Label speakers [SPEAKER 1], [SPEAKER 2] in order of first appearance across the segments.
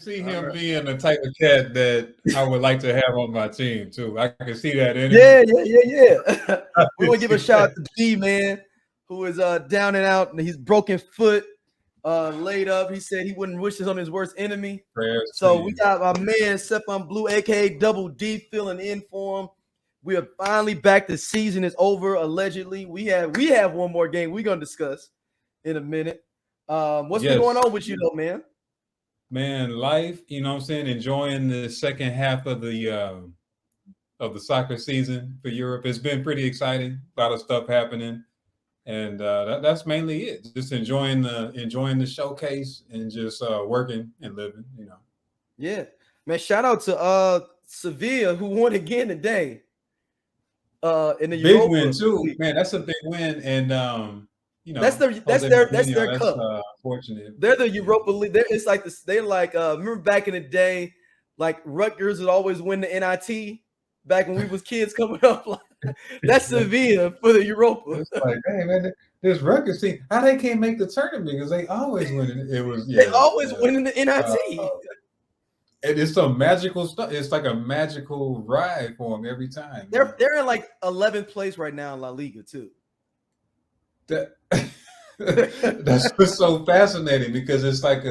[SPEAKER 1] see him being the type of cat that I would like to have on my team too. I can see that in
[SPEAKER 2] Yeah,
[SPEAKER 1] him.
[SPEAKER 2] We want to give a shout out to D, man, who is down and out, and he's broken foot, laid up. He said he wouldn't wish this on his worst enemy.
[SPEAKER 1] Prayers
[SPEAKER 2] So we got our man Stephon Blue, aka Double D, filling in for him. We are finally back. The season is over, allegedly. We have one more game we're gonna discuss in a minute. What's been going on with you though, man?
[SPEAKER 1] Man, life, you know what I'm saying? Enjoying the second half of the soccer season for Europe. It's been pretty exciting. A lot of stuff happening. And that's mainly it. Just enjoying the showcase and just working and living, you know.
[SPEAKER 2] Yeah. Man, shout out to Sevilla, who won again today. In the
[SPEAKER 1] big
[SPEAKER 2] Europa
[SPEAKER 1] win too.
[SPEAKER 2] League.
[SPEAKER 1] Man, that's a big win. And you know,
[SPEAKER 2] that's their cup.
[SPEAKER 1] Fortunate.
[SPEAKER 2] They're the Europa League. It's like this. They're like remember back in the day, like Rutgers would always win the NIT back when we was kids coming up. Like, that's Sevilla for the Europa.
[SPEAKER 1] It's like, hey man, this Rutgers team, how they can't make the tournament because they always win. It was
[SPEAKER 2] they always winning the NIT.
[SPEAKER 1] And it's some magical stuff. It's like a magical ride for them every time.
[SPEAKER 2] They're in like 11th place right now in La Liga too.
[SPEAKER 1] That's what's so fascinating because it's like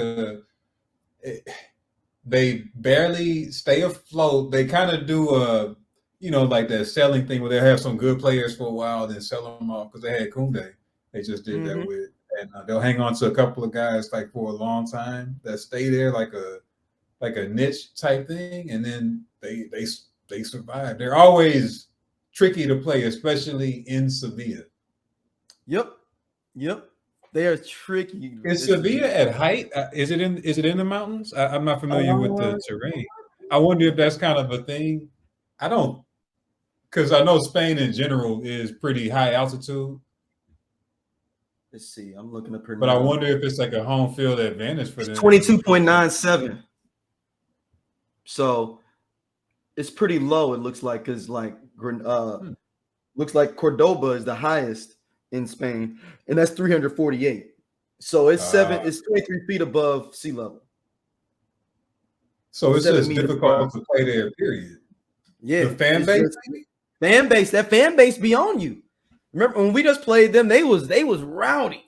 [SPEAKER 1] they barely stay afloat. They kind of do like that selling thing where they have some good players for a while, then sell them off because they had Koundé. They just did that with, and they'll hang on to a couple of guys like for a long time that stay there like a niche type thing, and then they survive. They're always tricky to play, especially in Sevilla.
[SPEAKER 2] Yep. They are tricky.
[SPEAKER 1] Is Sevilla at height? Is it in the mountains? I'm not familiar with the terrain. I wonder if that's kind of a thing. I don't, because I know Spain in general is pretty high altitude.
[SPEAKER 2] Let's see. I'm looking up here.
[SPEAKER 1] But I wonder if it's like a home field advantage for them.
[SPEAKER 2] 22.97. So it's pretty low. It looks like because looks like Cordoba is the highest in Spain, and that's 348. So it's 23 feet above sea level.
[SPEAKER 1] So it's just difficult to play there, period.
[SPEAKER 2] Yeah.
[SPEAKER 1] The fan base?
[SPEAKER 2] That fan base be on you. Remember when we just played them, they was rowdy.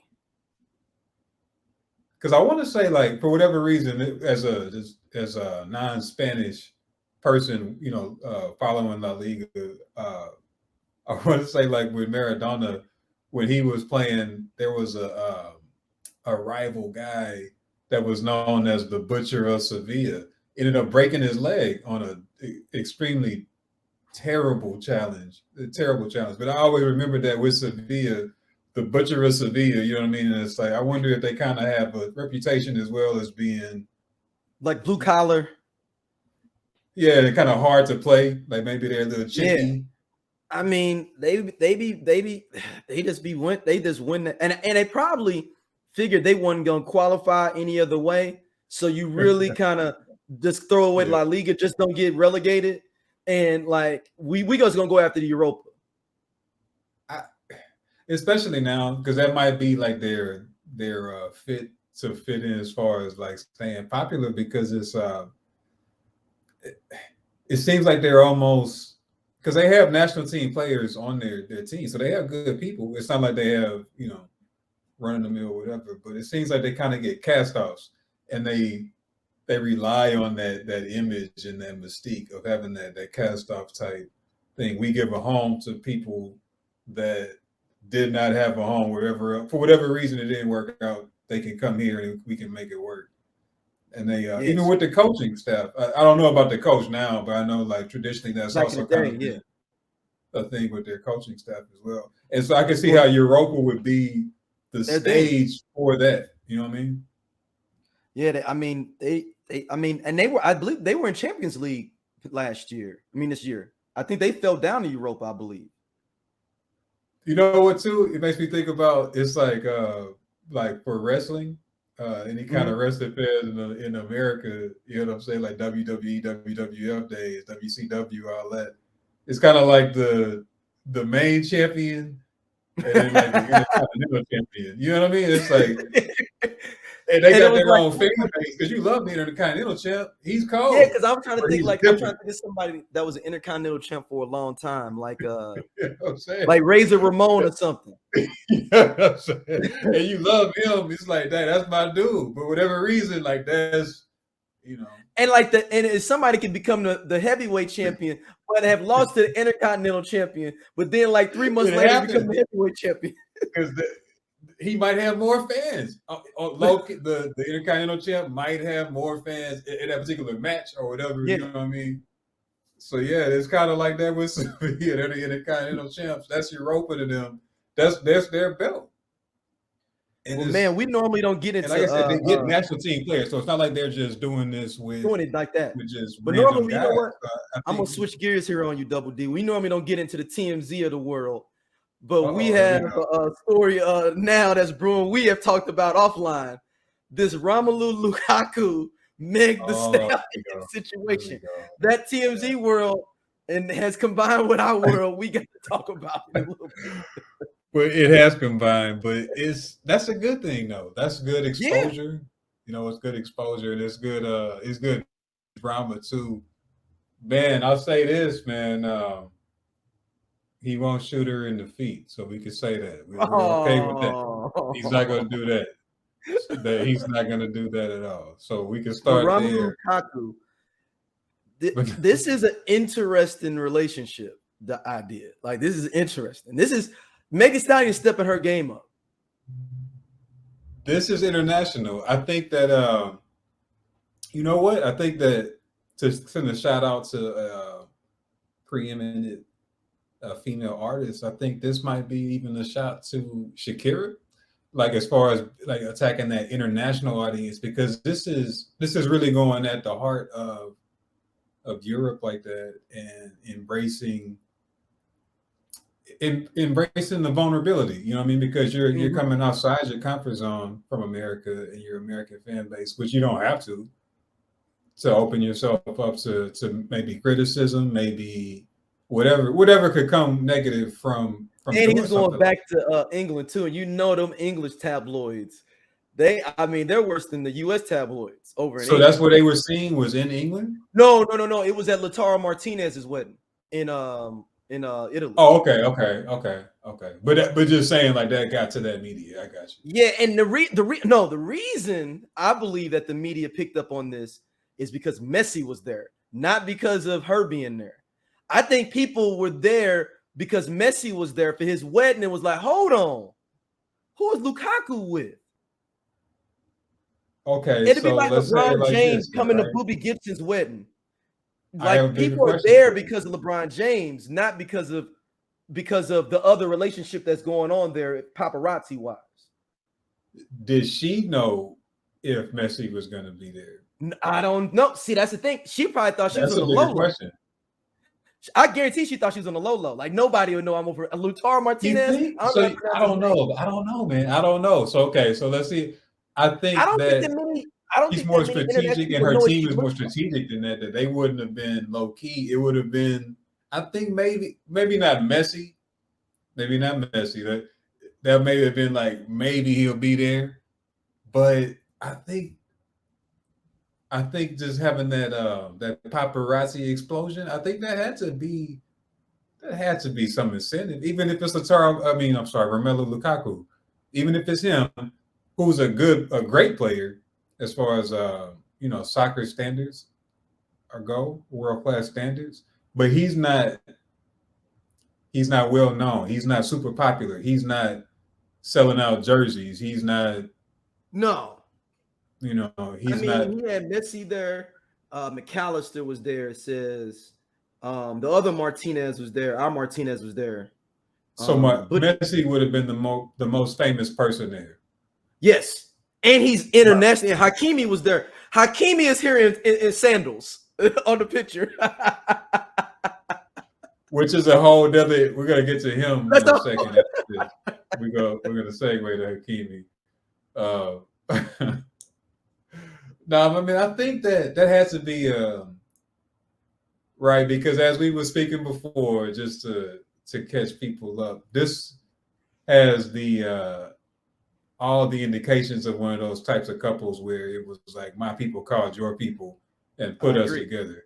[SPEAKER 1] Because I want to say, like, for whatever reason, as a non-Spanish person, you know, following La Liga, I want to say, like, with Maradona, when he was playing, there was a rival guy that was known as the Butcher of Sevilla. Ended up breaking his leg on an extremely terrible challenge. But I always remember that with Sevilla, the Butcher of Sevilla, you know what I mean? And it's like, I wonder if they kind of have a reputation as well as being
[SPEAKER 2] like blue collar.
[SPEAKER 1] Yeah, they're kind of hard to play. Like maybe they're a little chicky.
[SPEAKER 2] Yeah. I mean, they just win and they probably figured they wasn't gonna qualify any other way. So you really kind of just throw away La Liga, just don't get relegated. And like we just gonna go after the Europa.
[SPEAKER 1] Especially now, because that might be like their fit in as far as like staying popular, because it seems like they're almost, because they have national team players on their team, so they have good people. It's not like they have, you know, running the mill or whatever, but it seems like they kind of get cast offs, and they rely on that image and that mystique of having that cast off type thing. We give a home to people that did not have a home wherever, for whatever reason it didn't work out. They can come here and we can make it work. And they even with the coaching staff, I don't know about the coach now, but I know like traditionally that's also kind of a thing with their coaching staff as well. And so I can see how Europa would be the stage for that. You know what I mean?
[SPEAKER 2] Yeah, I believe they were in Champions League last year. This year. I think they fell down to Europa, I believe.
[SPEAKER 1] You know what too? It makes me think about, it's like for wrestling, any kind of wrestling fans in America, you know what I'm saying? Like WWE, WWF days, WCW, all that. It's kind of like the main champion and then like the intercontinental champion. You know what I mean? It's like And they
[SPEAKER 2] And
[SPEAKER 1] got
[SPEAKER 2] it was
[SPEAKER 1] their
[SPEAKER 2] like,
[SPEAKER 1] own fan base because you love being an Intercontinental champ. He's cold.
[SPEAKER 2] yeah, because I'm trying to
[SPEAKER 1] but
[SPEAKER 2] think
[SPEAKER 1] he's
[SPEAKER 2] like I'm trying
[SPEAKER 1] different.
[SPEAKER 2] to think of somebody that was an Intercontinental champ for a long time,
[SPEAKER 1] You know what I'm saying?
[SPEAKER 2] like Razor Ramon or something.
[SPEAKER 1] You know what I'm saying? And you love him. It's like that's my dude. But whatever reason, like that's
[SPEAKER 2] And like if somebody can become the heavyweight champion, but have lost to the Intercontinental champion, but then like 3 months
[SPEAKER 1] it
[SPEAKER 2] later
[SPEAKER 1] happens
[SPEAKER 2] become the heavyweight champion.
[SPEAKER 1] because he might have more fans. The Intercontinental champ might have more fans in that particular match or whatever.
[SPEAKER 2] Yeah.
[SPEAKER 1] You know what I mean? So yeah, it's kind of like that with Sevilla. They're the Intercontinental champs. That's Europa to them. That's their belt. And
[SPEAKER 2] well, man, we normally don't get into.
[SPEAKER 1] And like I said, they get national team players, so it's not like they're just doing this with
[SPEAKER 2] doing it like that.
[SPEAKER 1] With just
[SPEAKER 2] but
[SPEAKER 1] random
[SPEAKER 2] normally,
[SPEAKER 1] guys.
[SPEAKER 2] You know what? I'm
[SPEAKER 1] think
[SPEAKER 2] gonna switch gears here on you, Double D. We normally don't get into the TMZ of the world, but we have a story now that's brewing. We have talked about offline this Romelu Lukaku Meg the Stallion situation. That TMZ world and has combined with our world. We got to talk about it a little bit.
[SPEAKER 1] But it has combined, but that's a good thing though. That's good exposure. Yeah. You know, it's good exposure and it's good drama too. Man, I'll say this, man. He won't shoot her in the feet, so we could say that. We're okay with that. He's not gonna do that. He's not gonna do that at all. So we can start there.
[SPEAKER 2] Lukaku, this is an interesting relationship, the idea. Like this is interesting. This is Megan Stallion stepping her game up.
[SPEAKER 1] This is international. I think that you know what? I think that to send a shout out to preeminent female artists, I think this might be even a shot to Shakira, like as far as like attacking that international audience, because this is really going at the heart of Europe like that and embracing the vulnerability, you know what I mean? Because you're coming outside your comfort zone from America and your American fan base, which you don't have to open yourself up to maybe criticism, maybe whatever could come negative from.
[SPEAKER 2] And he's going back to England too, and you know them English tabloids. They're worse than the U.S. tabloids over in England.
[SPEAKER 1] That's what they were seeing was in England.
[SPEAKER 2] No. It was at Lautaro Martinez's wedding in Italy.
[SPEAKER 1] Oh, okay. But just saying like that got to that media. I got you.
[SPEAKER 2] Yeah, and the reason I believe that the media picked up on this is because Messi was there, not because of her being there. I think people were there because Messi was there for his wedding and was like, hold on, who is Lukaku with?
[SPEAKER 1] Okay,
[SPEAKER 2] it'd be like LeBron James coming to Booby Gibson's wedding. Like people are there because of LeBron James, not because of the other relationship that's going on there, paparazzi wise. Did
[SPEAKER 1] she know if Messi was going to be there?
[SPEAKER 2] I don't know. See, that's the thing. She probably thought she was on the low low. I guarantee she thought she was on the low low. Like nobody would know I'm over Lautaro Martinez.
[SPEAKER 1] I don't know, man. I don't know. So okay, so let's see. I think she's more strategic, and her team is more strategic than that. That they wouldn't have been low key. It would have been, I think, maybe not Messi, maybe not Messi. That may have been like maybe he'll be there, but I think just having that paparazzi explosion, I think that had to be some incentive, even if it's Romelu Lukaku, even if it's him, who's a great player as far as soccer standards go, world-class standards, but he's not well known. He's not super popular. He's not selling out jerseys. He's not.
[SPEAKER 2] No.
[SPEAKER 1] He's not.
[SPEAKER 2] He had Messi there. McAllister was there. It says the other Martinez was there. Our Martinez was there.
[SPEAKER 1] So Messi would have been the most famous person there.
[SPEAKER 2] Yes, and he's international. Right. Hakimi was there. Hakimi is here in sandals on the picture.
[SPEAKER 1] Which is a whole other. We're gonna get to him in a second. After this. We're gonna segue to Hakimi. No, I think that has to be right, because as we were speaking before, just to catch people up, this has the all the indications of one of those types of couples where it was like my people called your people and put us together.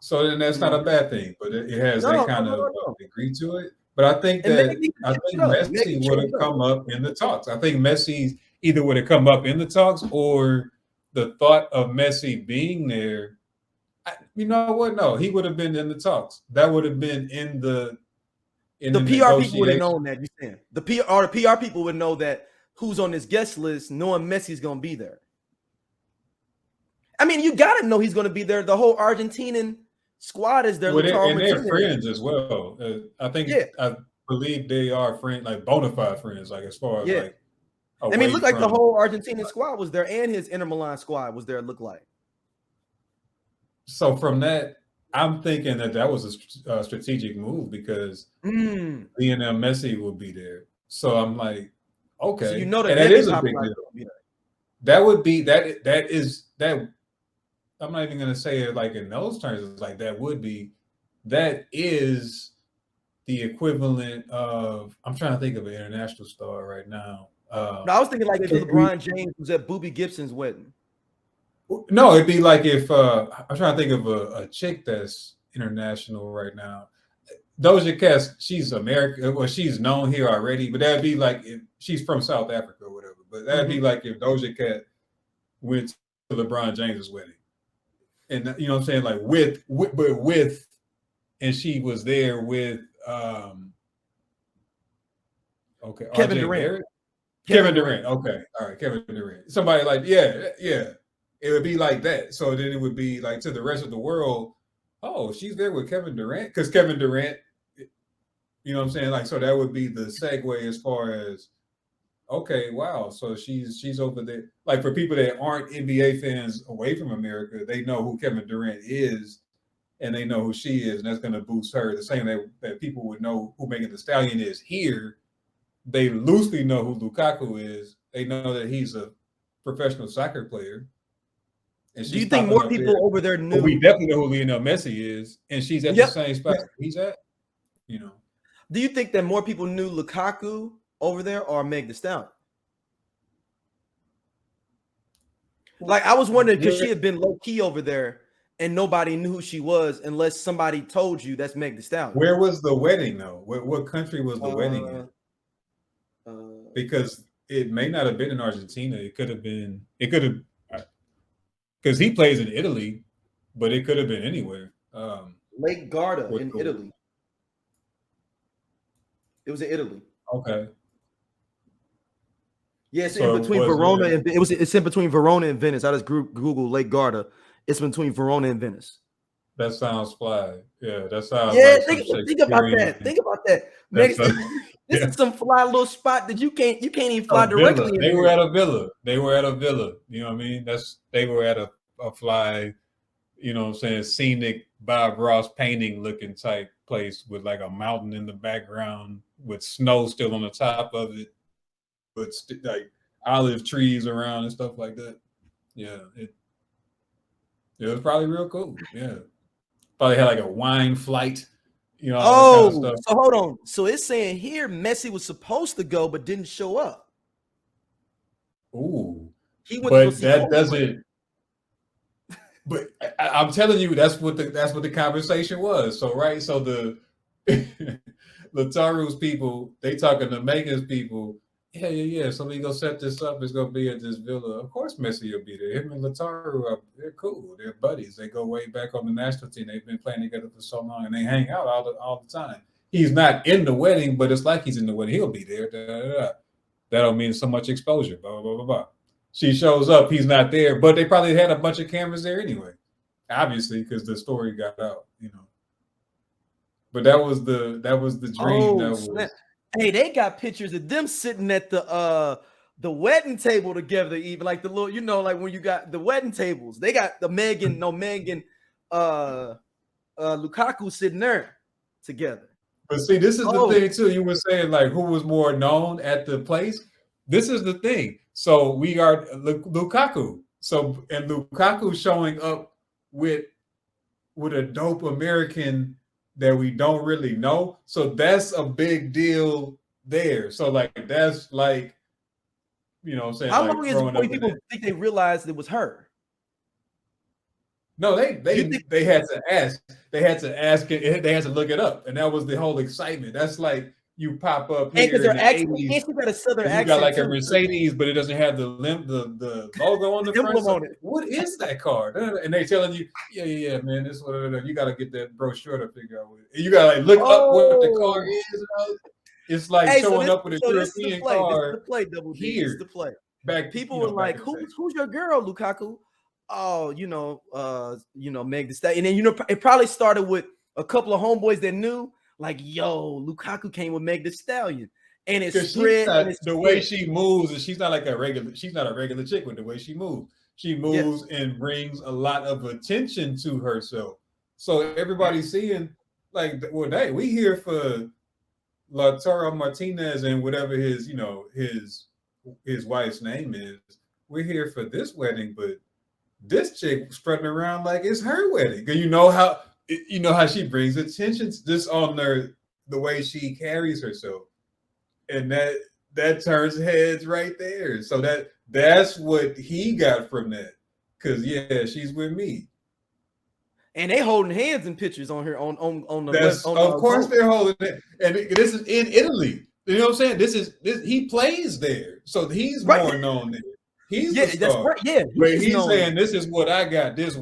[SPEAKER 1] So then that's not a bad thing, but it has that kind of degree to it. But I think Messi would have come up in the talks. I think Messi either would have come up in the talks or the thought of Messi being there. You know what? No, he would have been in the talks. That would have been in the
[SPEAKER 2] PR people would have known that. You saying the PR people would know that who's on this guest list, knowing Messi's gonna be there. I mean, you gotta know he's gonna be there. The whole Argentinian squad is there.
[SPEAKER 1] And they're friends as well. I think I believe they are friends, like bona fide friends, like as far as like.
[SPEAKER 2] I mean, look like the whole Argentinian squad was there, and his Inter Milan squad was there. It looked like.
[SPEAKER 1] So from that, I'm thinking that was a strategic move because Lionel Messi will be there. So I'm like, okay,
[SPEAKER 2] so you know
[SPEAKER 1] that is a big deal. That would be that. That is that. I'm not even going to say it like in those terms. It's like that is the equivalent of. I'm trying to think of an international star right now.
[SPEAKER 2] No, I was thinking like if LeBron James was at Boobie Gibson's wedding.
[SPEAKER 1] No, it'd be like if I'm trying to think of a chick that's international right now. Doja Cat, she's American, well, she's known here already, but that'd be like if she's from South Africa or whatever. But that'd be like if Doja Cat went to LeBron James's wedding, and you know what I'm saying, like with, and she was there with
[SPEAKER 2] Kevin Durant.
[SPEAKER 1] Kevin Durant. Okay, all right, Kevin Durant. Somebody like yeah. It would be like that. So then it would be like to the rest of the world, oh, she's there with Kevin Durant. Because Kevin Durant, you know what I'm saying? Like, so that would be the segue as far as, okay, wow. So she's over there. Like for people that aren't NBA fans away from America, they know who Kevin Durant is and they know who she is. And that's going to boost her. The same way that people would know who Megan Thee Stallion is here. They loosely know who Lukaku is. They know that he's a professional soccer player.
[SPEAKER 2] Do you think more people over there knew?
[SPEAKER 1] But we definitely know who Lionel Messi is, and she's at the same spot he's at. You know.
[SPEAKER 2] Do you think that more people knew Lukaku over there or Meg Thee Stallion? Like I was wondering because she had been low key over there, and nobody knew who she was unless somebody told you that's Meg Thee Stallion.
[SPEAKER 1] Where was the wedding though? What country was the wedding in? Because it may not have been in Argentina. It could have been. It could have. Because he plays in Italy, but it could have been anywhere.
[SPEAKER 2] Lake Garda in Italy. It was in Italy.
[SPEAKER 1] Okay.
[SPEAKER 2] Yeah, it's in between Verona and it's in between Verona and Venice. I just Google Lake Garda. It's between Verona and Venice.
[SPEAKER 1] That sounds fly. Yeah, that sounds.
[SPEAKER 2] Yeah, like think about that. Think about that. This is some fly little spot that you can't even fly directly.
[SPEAKER 1] They were at a villa. You know what I mean? They were at a fly, you know what I'm saying, scenic Bob Ross painting looking type place with like a mountain in the background with snow still on the top of it, but like olive trees around and stuff like that. Yeah, it was probably real cool. Yeah, probably had like a wine flight. You know,
[SPEAKER 2] kind of stuff. So hold on. So it's saying here Messi was supposed to go but didn't show up.
[SPEAKER 1] Ooh,
[SPEAKER 2] but
[SPEAKER 1] that doesn't. But I'm telling you, that's what the conversation was. So right, so the Lataru's people, they talking to Megan's people. Yeah. So we go set this up. It's gonna be at this villa. Of course, Messi will be there. Him and Lataru, they're cool. They're buddies. They go way back on the national team. They've been playing together for so long, and they hang out all the time. He's not in the wedding, but it's like he's in the wedding. He'll be there. That don't mean so much exposure. Blah blah blah blah. She shows up. He's not there, but they probably had a bunch of cameras there anyway. Obviously, because the story got out. You know. But that was the dream.
[SPEAKER 2] Hey, they got pictures of them sitting at the wedding table together, even like the little, you know, like when you got the wedding tables, they got the Megan, Lukaku sitting there together.
[SPEAKER 1] But see, this is the thing too. You were saying like who was more known at the place. This is the thing. So we are Lukaku. So and Lukaku showing up with a dope American that we don't really know. So that's a big deal there. So like that's like You know what I'm saying?
[SPEAKER 2] How
[SPEAKER 1] Like
[SPEAKER 2] long is it
[SPEAKER 1] growing
[SPEAKER 2] before
[SPEAKER 1] up in
[SPEAKER 2] people
[SPEAKER 1] that.
[SPEAKER 2] think they realized it was her?
[SPEAKER 1] No, they
[SPEAKER 2] think-
[SPEAKER 1] had to ask. They had to ask it. They had to look it up, and that was the whole excitement. That's like you pop up
[SPEAKER 2] And because
[SPEAKER 1] here in
[SPEAKER 2] their
[SPEAKER 1] the
[SPEAKER 2] accent, and
[SPEAKER 1] '80s,
[SPEAKER 2] she got a southern
[SPEAKER 1] and you got
[SPEAKER 2] accent
[SPEAKER 1] like a
[SPEAKER 2] too.
[SPEAKER 1] Mercedes, but it doesn't have the logo on the front.
[SPEAKER 2] Emblem
[SPEAKER 1] So
[SPEAKER 2] on it.
[SPEAKER 1] what is that car? And they telling you, yeah, man, this what you got to get that brochure to figure out. And you got to like look up what the car is. You know? It's like
[SPEAKER 2] Hey,
[SPEAKER 1] showing up with a
[SPEAKER 2] this is the
[SPEAKER 1] European
[SPEAKER 2] play. This is the
[SPEAKER 1] car
[SPEAKER 2] play, Double D. This is the
[SPEAKER 1] here
[SPEAKER 2] play.
[SPEAKER 1] back.
[SPEAKER 2] People were
[SPEAKER 1] back
[SPEAKER 2] like,
[SPEAKER 1] in the day.
[SPEAKER 2] who's your girl, Lukaku? Oh, Meg Thee Stallion. And then it probably started with a couple of homeboys that knew, like, yo, Lukaku came with Meg Thee Stallion. And it spread.
[SPEAKER 1] The way she moves, and she's not a regular chick with the way she moves. She moves and brings a lot of attention to herself. So everybody's seeing, like, well, hey, we here for Lautaro Martinez and whatever his wife's name is. We're here for this wedding, but this chick strutting around like it's her wedding. Because you know how she brings attention just on the way she carries herself. And that turns heads right there. So that's what he got from that. Because she's with me.
[SPEAKER 2] And they holding hands in pictures on her on the
[SPEAKER 1] That's
[SPEAKER 2] left.
[SPEAKER 1] Of course they're holding it. And this is in Italy. You know what I'm saying? He plays there. So he's more known there. He's the star.
[SPEAKER 2] That's right. Yeah.
[SPEAKER 1] But he's saying, this is what I got. This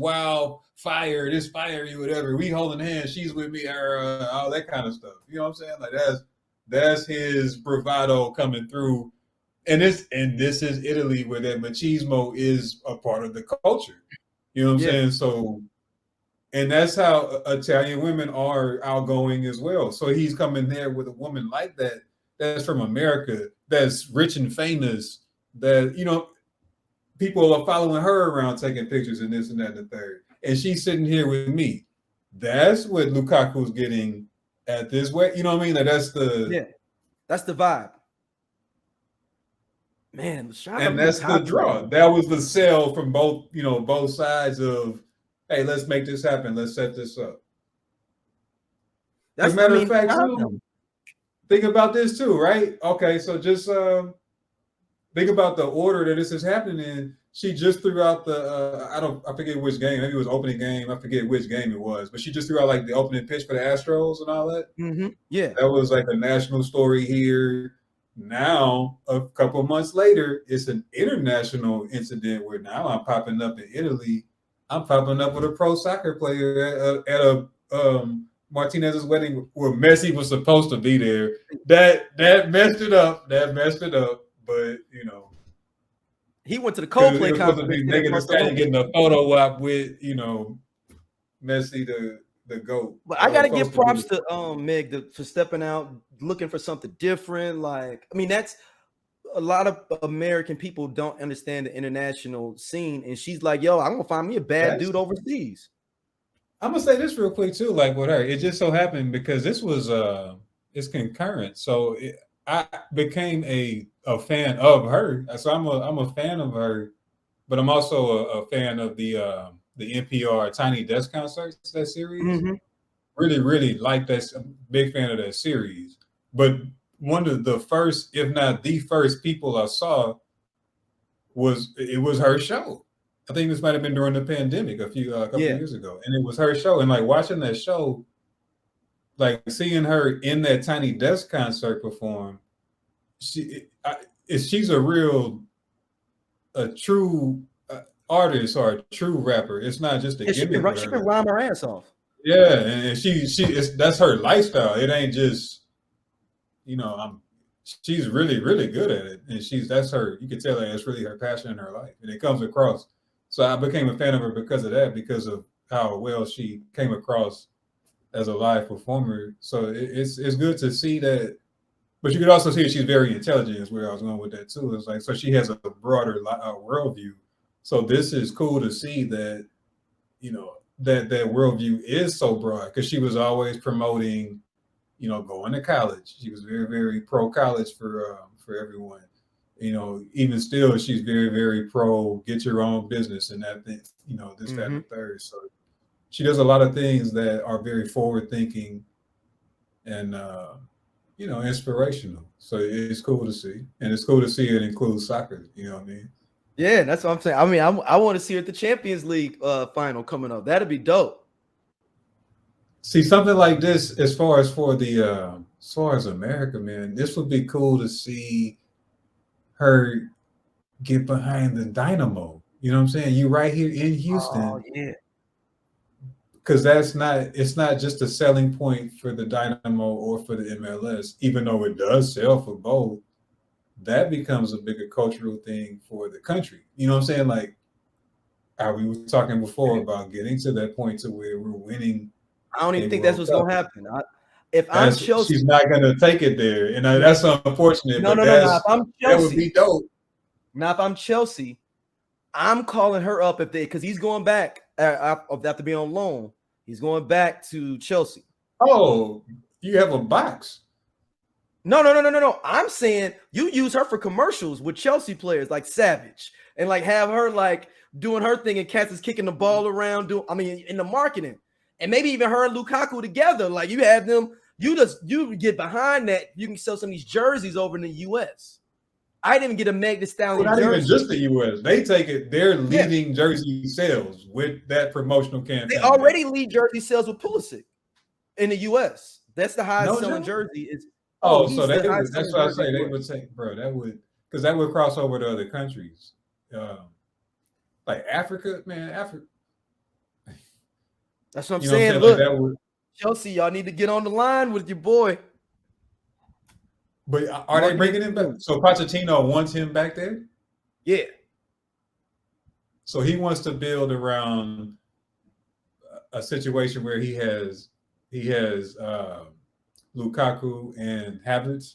[SPEAKER 1] fiery, whatever. We holding hands. She's with me, all that kind of stuff. You know what I'm saying? Like that's his bravado coming through. And this is Italy, where that machismo is a part of the culture. You know what I'm saying? So, and that's how Italian women are outgoing as well. So he's coming there with a woman like that, that's from America, that's rich and famous, that, people are following her around, taking pictures and this and that and the third. And she's sitting here with me. That's what Lukaku's getting at this way. You know what I mean? Like that's the
[SPEAKER 2] vibe. Man,
[SPEAKER 1] and that's the draw. That was the sell from both sides of, hey, let's make this happen. Let's set this up. As a matter of fact, too, think about this too, right? Okay, so just think about the order that this is happening in. She just threw out the I forget which game. Maybe it was opening game. I forget which game it was, but she just threw out like the opening pitch for the Astros and all that.
[SPEAKER 2] Mm-hmm. Yeah,
[SPEAKER 1] that was like a national story here. Now, a couple of months later, it's an international incident where now I'm popping up in Italy. I'm popping up with a pro soccer player at a Martinez's wedding where Messi was supposed to be there. That messed it up. But
[SPEAKER 2] he went to the Coldplay
[SPEAKER 1] concert. Megan Thee Stallion getting a photo op with Messi the GOAT.
[SPEAKER 2] But I gotta give props to Meg for stepping out, looking for something different. Like, I mean, that's a lot of American people don't understand the international scene, and she's like, "Yo, I'm gonna find me a bad dude overseas."
[SPEAKER 1] I'm gonna say this real quick too, like with her. It just so happened because this was it's concurrent, so I became a fan of her. So I'm a fan of her, but I'm also a fan of the NPR Tiny Desk Concerts, that series.
[SPEAKER 2] Mm-hmm.
[SPEAKER 1] Really, really like that. I'm a big fan of that series. But one of the first, if not the first people I saw was her show. I think this might have been during the pandemic a couple years ago. And it was her show. And like watching that show, like seeing her in that Tiny Desk concert perform, she's a true artist or a true rapper. It's not just a gimmick.
[SPEAKER 2] She can rhyme her ass off.
[SPEAKER 1] Yeah, and that's her lifestyle. It ain't just, she's really, really good at it. And that's her, you can tell that it's really her passion in her life. And it comes across. So I became a fan of her because of that, because of how well she came across as a live performer. So it's good to see that. But you could also see that she's very intelligent, is where I was going with that too. It's like, so she has a broader worldview. So this is cool to see that, that worldview is so broad, because she was always promoting, going to college. She was very, very pro college for everyone. Even still, she's very, very pro get your own business and that thing, this, that, and the third. So she does a lot of things that are very forward thinking, and inspirational. So it's cool to see, and it's cool to see it includes soccer. You know what I mean?
[SPEAKER 2] Yeah, that's what I'm saying. I mean, I want to see her at the Champions League final coming up. That'd be dope.
[SPEAKER 1] See something like this as far as for the as far as America, man. This would be cool to see her get behind the Dynamo. You know what I'm saying? You right here in
[SPEAKER 2] Oh
[SPEAKER 1] Houston,
[SPEAKER 2] yeah.
[SPEAKER 1] because it's not just a selling point for the Dynamo or for the MLS, even though it does sell for both. That becomes a bigger cultural thing for the country. You know what I'm saying? Like how we were talking before about getting to that point to where we're winning
[SPEAKER 2] I don't
[SPEAKER 1] a
[SPEAKER 2] even think that's
[SPEAKER 1] World
[SPEAKER 2] what's
[SPEAKER 1] Cup.
[SPEAKER 2] gonna happen. If I'm Chelsea,
[SPEAKER 1] She's not gonna take it there, and that's unfortunate.
[SPEAKER 2] no,
[SPEAKER 1] But
[SPEAKER 2] no, no, no. If I'm
[SPEAKER 1] that would be
[SPEAKER 2] Chelsea,
[SPEAKER 1] dope.
[SPEAKER 2] now if I'm Chelsea, I'm calling her up because he's going back after being on loan. He's going back to Chelsea.
[SPEAKER 1] Oh, you have a box.
[SPEAKER 2] No, no, no, no, no, no. I'm saying you use her for commercials with Chelsea players like Savage and like have her like doing her thing and Cats is kicking the ball around. In the marketing and maybe even her and Lukaku together. Like you have them, you get behind that. You can sell some of these jerseys over in the US. I didn't even get a Meg Thee Stallion
[SPEAKER 1] Well, not
[SPEAKER 2] jersey.
[SPEAKER 1] even just the US. They take it. They're leading jersey sales with that promotional campaign.
[SPEAKER 2] They already lead jersey sales with Pulisic in the US. That's the highest selling jersey.
[SPEAKER 1] So that's what I say. They would take, bro. Because that would cross over to other countries, like Africa, man. Africa.
[SPEAKER 2] That's what I'm saying.
[SPEAKER 1] Look,
[SPEAKER 2] like Chelsea, y'all need to get on the line with your boy.
[SPEAKER 1] But are they bringing him back? So Pochettino wants him back there.
[SPEAKER 2] Yeah.
[SPEAKER 1] So he wants to build around a situation where he has Lukaku and Havertz.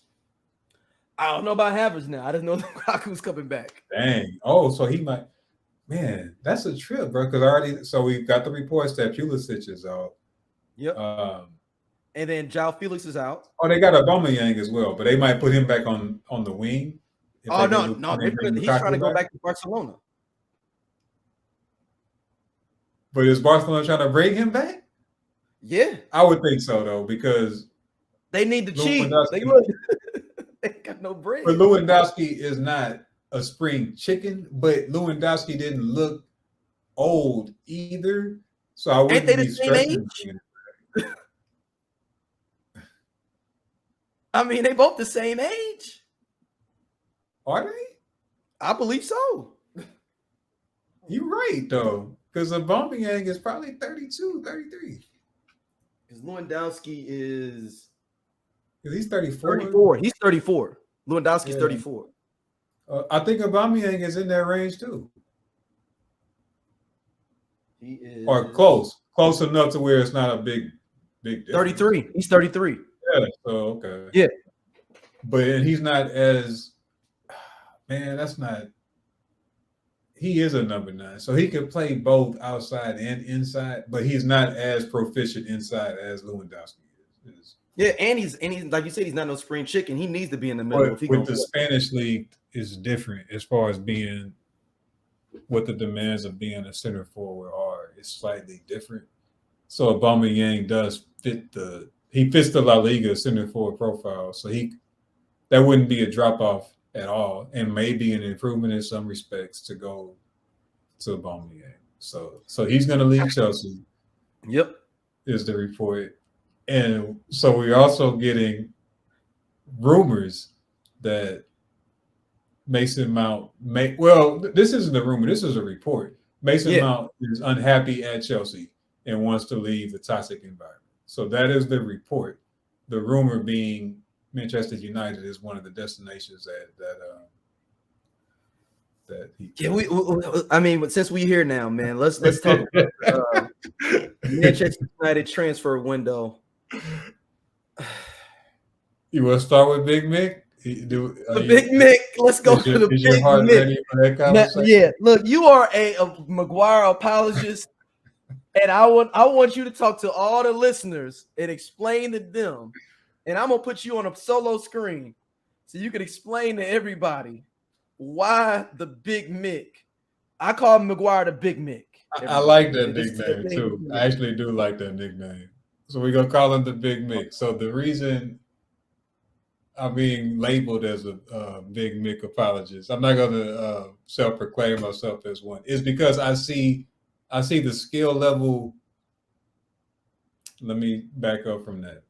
[SPEAKER 2] I don't know about Havertz now. I just know Lukaku's coming back.
[SPEAKER 1] Dang. Oh, so he might. Man, that's a trip, bro. Because so we've got the reports that Pulisic is out.
[SPEAKER 2] Yep. And then João Felix is out.
[SPEAKER 1] Oh, they got Aubameyang as well, but they might put him back on the wing.
[SPEAKER 2] Oh no, he's trying to go back to Barcelona.
[SPEAKER 1] But is Barcelona trying to bring him back?
[SPEAKER 2] Yeah,
[SPEAKER 1] I would think so though, because
[SPEAKER 2] they need to cheat. They got no bread.
[SPEAKER 1] But Lewandowski is not a spring chicken, but Lewandowski didn't look old either. So I wouldn't be stressing.
[SPEAKER 2] I mean, they both the same age.
[SPEAKER 1] Are they?
[SPEAKER 2] I believe so.
[SPEAKER 1] You're right, though, because Aubameyang is probably 32, 33.
[SPEAKER 2] Because Lewandowski is...
[SPEAKER 1] He's 34.
[SPEAKER 2] 34. He's 34. Lewandowski's 34.
[SPEAKER 1] I think Aubameyang is in that range, too.
[SPEAKER 2] He is...
[SPEAKER 1] Or close enough to where it's not a big difference.
[SPEAKER 2] 33. He's 33.
[SPEAKER 1] Yeah, so okay.
[SPEAKER 2] Yeah.
[SPEAKER 1] But he's not as... Man, that's not... He is a number 9, so he could play both outside and inside, but he's not as proficient inside as Lewandowski is.
[SPEAKER 2] Yeah, and he's like you said, he's not no spring chicken. He needs to be in the middle.
[SPEAKER 1] With the Spanish league is different as far as being what the demands of being a center forward are. It's slightly different. So Aubameyang does fits the La Liga center forward profile. So that wouldn't be a drop off at all, and maybe an improvement in some respects to go to Aubameyang. So he's going to leave Chelsea.
[SPEAKER 2] Yep, is
[SPEAKER 1] the report. And so we're also getting rumors that Mason Mount this isn't a rumor, this is a report. Mason Mount is unhappy at Chelsea and wants to leave the toxic environment. So that is the report. The rumor being Manchester United is one of the destinations that he.
[SPEAKER 2] Yeah, I mean, since we're here now, man, let's talk about Manchester United transfer window.
[SPEAKER 1] You want to start with Big Mick?
[SPEAKER 2] Big Mick. Let's go to the Big Mick. Ready for that conversation? Yeah, look, you are a Maguire apologist, and I want you to talk to all the listeners and explain to them. And I'm gonna put you on a solo screen so you can explain to everybody why the Big Mick. I call Maguire the Big Mick.
[SPEAKER 1] I like that nickname too. I actually do like that nickname. So we're gonna call him the Big Mick. So the reason I'm being labeled as a Big Mick apologist. I'm not going to self-proclaim myself as one. It's because I see the skill level. Let me back up from that.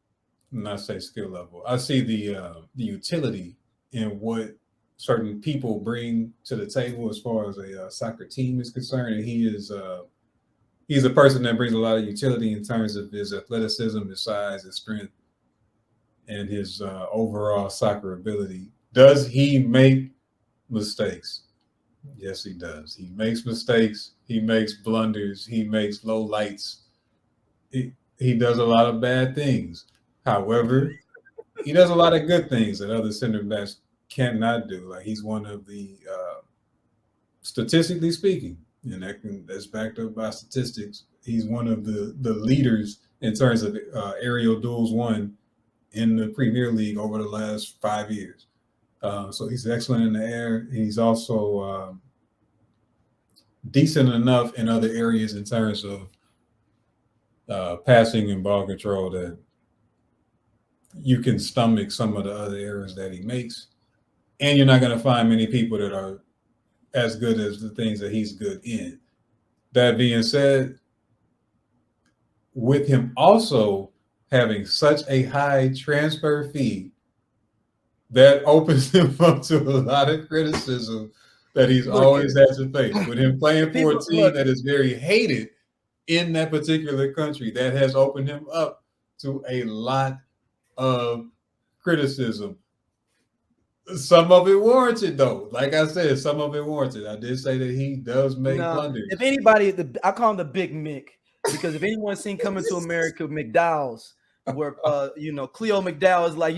[SPEAKER 1] Not say skill level. I see the utility in what certain people bring to the table as far as a soccer team is concerned, and he's a person that brings a lot of utility in terms of his athleticism, his size, his strength, and his overall soccer ability. Does he make mistakes? Yes, he does. He makes mistakes. He makes blunders. He makes low lights. He does a lot of bad things. However, he does a lot of good things that other center backs cannot do. Like he's one of the, statistically speaking, and that's backed up by statistics, he's one of the leaders in terms of aerial duels won in the Premier League over the last 5 years. So he's excellent in the air. He's also decent enough in other areas in terms of passing and ball control that you can stomach some of the other errors that he makes. And you're not going to find many people that are as good as the things that he's good in. That being said, with him also having such a high transfer fee, that opens him up to a lot of criticism that he's always had to face. With him playing for a team that is very hated in that particular country, that has opened him up to a lot of criticism. Some of it warranted, though. Like I said, some of it warranted. I did say that he does make blunders.
[SPEAKER 2] If anybody, I call him the Big Mick, because if anyone's seen Coming to America, McDowell's, where Cleo McDowell is like,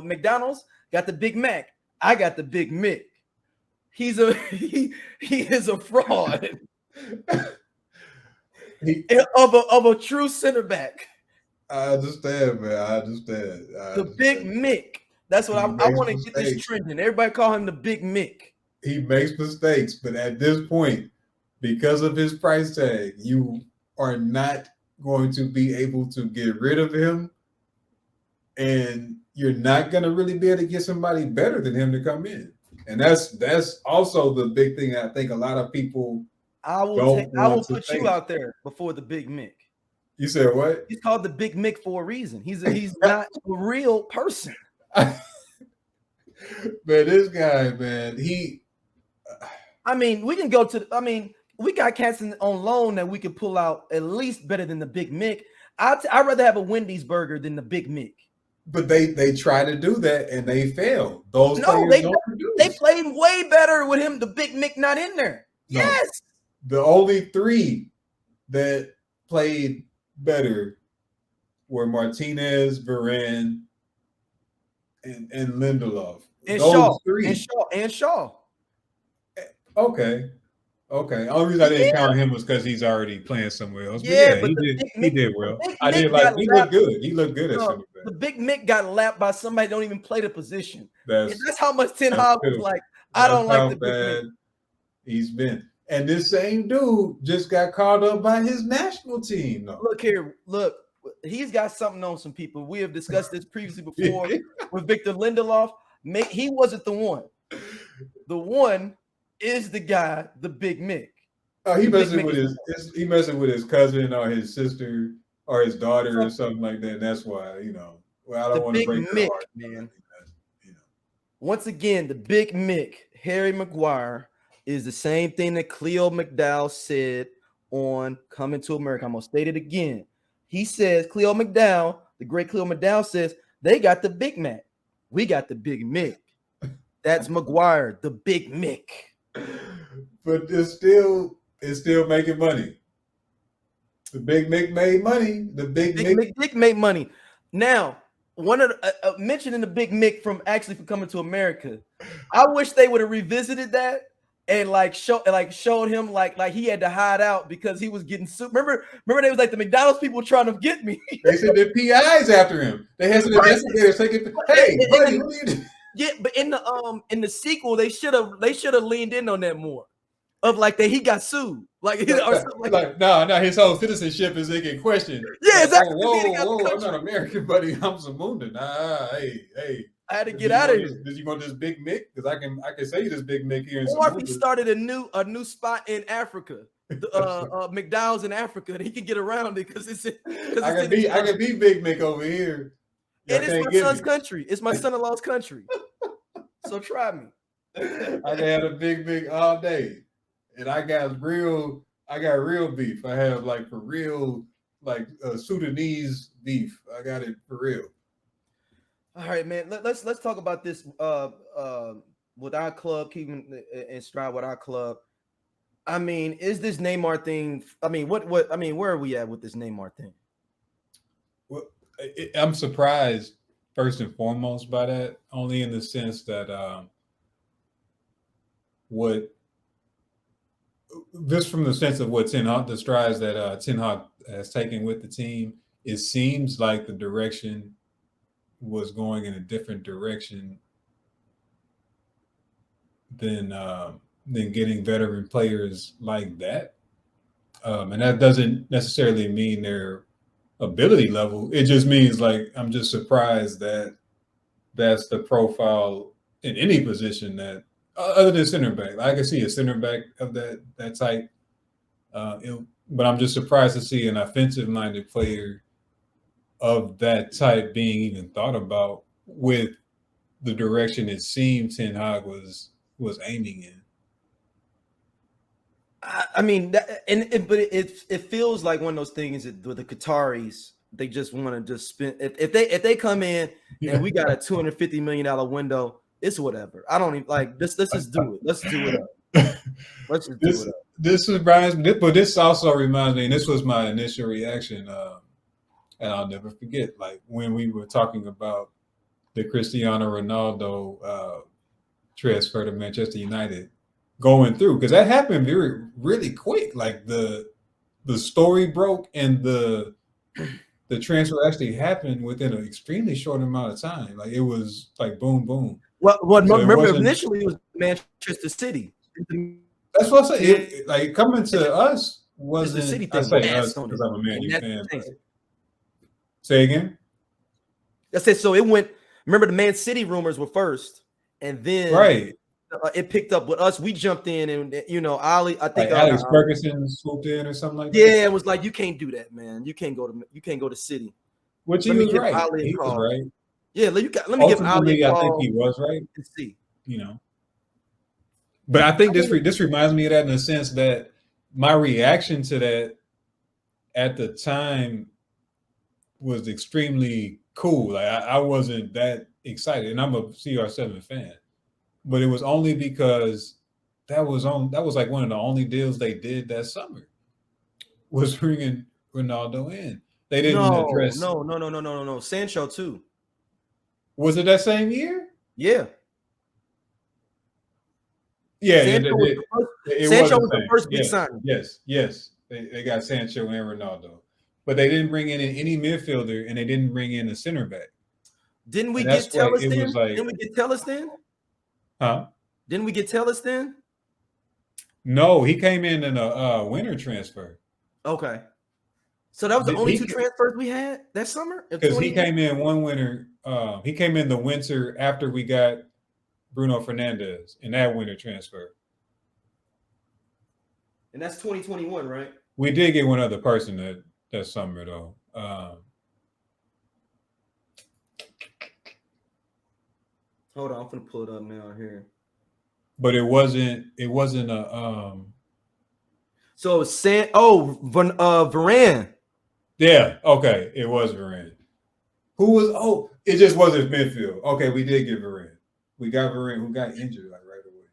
[SPEAKER 2] McDonald's got the Big Mac, I got the Big Mick. He is a fraud of a true center back.
[SPEAKER 1] I understand, man. I understand.
[SPEAKER 2] The Big Mick. That's what I want to get this trending. Everybody call him the Big Mick.
[SPEAKER 1] He makes mistakes, but at this point, because of his price tag, you are not going to be able to get rid of him, and you're not going to really be able to get somebody better than him to come in. And that's also the big thing I think a lot of people
[SPEAKER 2] I will put you out there before the Big Mick.
[SPEAKER 1] You said what?
[SPEAKER 2] He's called the Big Mick for a reason. He's not a real person.
[SPEAKER 1] Man, this guy, man,
[SPEAKER 2] we can go to. We got cats on loan that we could pull out at least better than the Big Mick. I'd rather have a Wendy's burger than the Big Mick.
[SPEAKER 1] But they try to do that and they fail.
[SPEAKER 2] They played way better with him. The Big Mick not in there. No, yes,
[SPEAKER 1] the only three that played better were Martinez, Varane, and Lindelof.
[SPEAKER 2] And
[SPEAKER 1] Those
[SPEAKER 2] Shaw.
[SPEAKER 1] Three.
[SPEAKER 2] And Shaw.
[SPEAKER 1] Okay. The only reason I didn't count him was because he's already playing somewhere else.
[SPEAKER 2] Yeah,
[SPEAKER 1] but he did well. I did like he looked good. He looked good at center back.
[SPEAKER 2] The Big Mick got lapped by somebody that don't even play the position. That's how much Ten Hag was like. I don't like the Big Mick.
[SPEAKER 1] He's been. And this same dude just got called up by his national team. No.
[SPEAKER 2] Look here, he's got something on some people. We have discussed this previously before with Victor Lindelof. He wasn't the one. The one is the guy, the Big Mick.
[SPEAKER 1] Oh, he messing with his cousin or his sister or his daughter or something like that. That's why, I don't want to break
[SPEAKER 2] Mick, man. Once again, the Big Mick, Harry Maguire, is the same thing that Cleo McDowell said on Coming to America. I'm going to state it again. He says, Cleo McDowell, the great Cleo McDowell says, they got the Big Mac. We got the Big Mick. That's Maguire, the Big Mick.
[SPEAKER 1] But it's still making money. The Big Mick made money. The Big
[SPEAKER 2] Mick made money. Now, one of the, mentioning the Big Mick from Coming to America, I wish they would have revisited that and showed him like he had to hide out because he was getting sued. Remember they was like the McDonald's people trying to get me.
[SPEAKER 1] They said the PIs after him. They had some investigators taking. Hey, buddy, what are you doing?
[SPEAKER 2] Yeah, but in the sequel, they should have leaned in on that more. Of like that he got sued. No,
[SPEAKER 1] his whole citizenship is in question.
[SPEAKER 2] Yeah, exactly.
[SPEAKER 1] Whoa, I'm not American, buddy. I'm Zamunda. Nah, hey.
[SPEAKER 2] I had to get out of here.
[SPEAKER 1] Did you want this Big Mick? Because I can say you this Big Mick here.
[SPEAKER 2] Or if he started a new spot in Africa, McDowell's in Africa, and he can get around it because it's.
[SPEAKER 1] I can be Big Mick over here.
[SPEAKER 2] And it's my son's country. It's my son-in-law's country. So try me.
[SPEAKER 1] I can have a Big Mick all day, and I got real beef. I have like for real Sudanese beef. I got it for real.
[SPEAKER 2] All right, man. Let's talk about this with our club, keeping in stride with our club. I mean, is this Neymar thing? I mean, what? I mean, where are we at with this Neymar thing?
[SPEAKER 1] Well, I'm surprised first and foremost by that, only in the sense that just from the sense of what the strides that Ten Hag has taken with the team, it seems like the direction was going in a different direction than getting veteran players like that. And that doesn't necessarily mean their ability level. It just means like I'm just surprised that that's the profile in any position that other than center back. I can see a center back of that type. But I'm just surprised to see an offensive-minded player of that type being even thought about with the direction it seemed Ten Hag was aiming in.
[SPEAKER 2] I mean, but it feels like one of those things that with the Qataris, they just want to just spend. If they come in and we got a $250 million window, it's whatever. I don't even like this. Let's just do it. Let's do it up. Let's just do it up.
[SPEAKER 1] This reminds me, but this also reminds me, and this was my initial reaction, and I'll never forget, like when we were talking about the Cristiano Ronaldo transfer to Manchester United going through, because that happened really quick. Like the story broke and the transfer actually happened within an extremely short amount of time. Like it was like boom, boom.
[SPEAKER 2] Well, so remember initially it was Manchester City.
[SPEAKER 1] That's what I say. Like coming to us wasn't.
[SPEAKER 2] The City
[SPEAKER 1] I say us because I'm a Man U fan. Say again.
[SPEAKER 2] I said so. It went. Remember the Man City rumors were first, and then it picked up with us. We jumped in, and Ali. I think
[SPEAKER 1] like Alex Ferguson swooped in or something like that.
[SPEAKER 2] Yeah, it was like you can't do that, man. You can't go to City.
[SPEAKER 1] Which he was right. He was right.
[SPEAKER 2] Yeah, let me give Ali a call.
[SPEAKER 1] I think he was right.
[SPEAKER 2] Let's see.
[SPEAKER 1] But I think this reminds me of that in the sense that my reaction to that at the time was extremely cool. Like I wasn't that excited, and I'm a CR7 fan, but it was only because that was like one of the only deals they did that summer was bringing Ronaldo in. They didn't address.
[SPEAKER 2] No. Sancho too.
[SPEAKER 1] Was it that same year?
[SPEAKER 2] Yeah.
[SPEAKER 1] Yeah,
[SPEAKER 2] Sancho was the first big signing.
[SPEAKER 1] Yes. They got Sancho and Ronaldo. But they didn't bring in any midfielder, and they didn't bring in a center back.
[SPEAKER 2] Didn't we get Tellus then? Didn't we get Tellus then?
[SPEAKER 1] Huh?
[SPEAKER 2] Didn't we get Tellus then?
[SPEAKER 1] No, he came in a winter transfer.
[SPEAKER 2] Okay. So that was the only two transfers we had that summer?
[SPEAKER 1] Because he came in one winter. He came in the winter after we got Bruno Fernandes in that winter transfer.
[SPEAKER 2] And that's 2021, right?
[SPEAKER 1] We did get one other person that summer, though.
[SPEAKER 2] Hold on, I'm gonna pull it up now here.
[SPEAKER 1] But it wasn't a
[SPEAKER 2] So it was Varane.
[SPEAKER 1] Yeah, okay. It was Varane. Who was it just wasn't midfield. Okay, we did get Varane. We got Varane who got injured like right away.